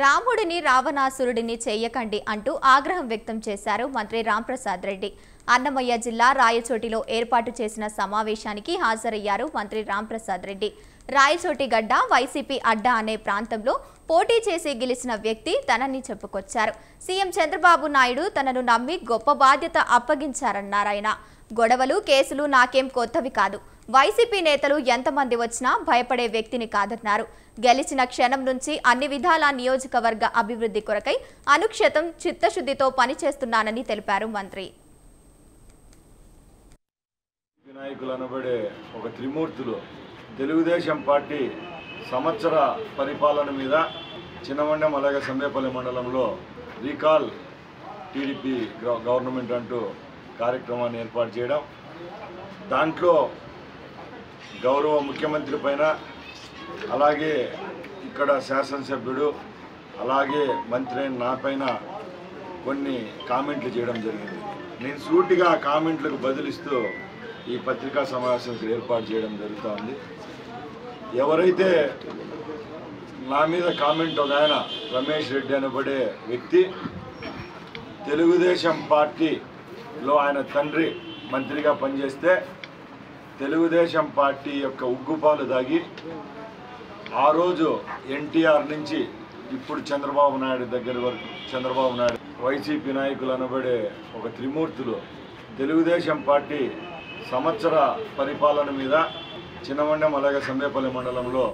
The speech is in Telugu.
రాముడిని రావణాసురుడిని చేయకండి అంటూ ఆగ్రహం వ్యక్తం చేశారు మంత్రి రాంప్రసాద్ రెడ్డి. అన్నమయ్య జిల్లా రాయచోటిలో ఏర్పాటు చేసిన సమావేశానికి హాజరయ్యారు మంత్రి రాంప్రసాద్ రెడ్డి. రాయచోటి గడ్డ వైసీపీ అడ్డా అనే ప్రాంతంలో పోటీ చేసి గెలిచిన వ్యక్తి తనని చెప్పుకొచ్చారు. సీఎం చంద్రబాబు నాయుడు తనను నమ్మి గొప్ప బాధ్యత అప్పగించారన్నారాయన. గొడవలు కేసులు నాకేం కొత్తవి కాదు. వైసీపీ నేతలు ఎంతమంది వచ్చినా భయపడే వ్యక్తిని కాదన్నారు. గెలిచిన క్షణం నుంచి అన్ని విధాల నియోజకవర్గ అభివృద్ధి కొరకై అనుక్షతం చిత్తశుద్ధితో పనిచేస్తున్నానని తెలిపారు మంత్రి. వినాయకులు అనబడే ఒక త్రిమూర్తులు తెలుగుదేశం పార్టీ సంవత్సర పరిపాలన మీద చిన్నమండం అలాగే సందేపల్లి మండలంలో రీకాల్ టీడీపీ గవర్నమెంట్ అంటూ కార్యక్రమాన్ని ఏర్పాటు చేయడం, దాంట్లో గౌరవ ముఖ్యమంత్రి పైన అలాగే ఇక్కడ శాసనసభ్యుడు అలాగే మంత్రి అయిన నా పైన కొన్ని కామెంట్లు చేయడం జరిగింది. నేను సూటిగా ఆ కామెంట్లకు బదిలిస్తూ ఈ పత్రికా సమావేశం ఏర్పాటు చేయడం జరుగుతోంది. ఎవరైతే నా మీద కామెంట్ ఒక ఆయన రమేష్ రెడ్డి అనబడే వ్యక్తి తెలుగుదేశం పార్టీలో ఆయన తండ్రి మంత్రిగా పనిచేస్తే తెలుగుదేశం పార్టీ యొక్క ఉగ్గుపాలు దాగి ఆ రోజు ఎన్టీఆర్ నుంచి ఇప్పుడు చంద్రబాబు నాయుడు దగ్గర వరకు చంద్రబాబు నాయుడు వైసీపీ నాయకులు అనబడే ఒక త్రిమూర్తులు తెలుగుదేశం పార్టీ సంవత్సర పరిపాలన మీద చిన్నమండం అలాగే సందేపల్లి మండలంలో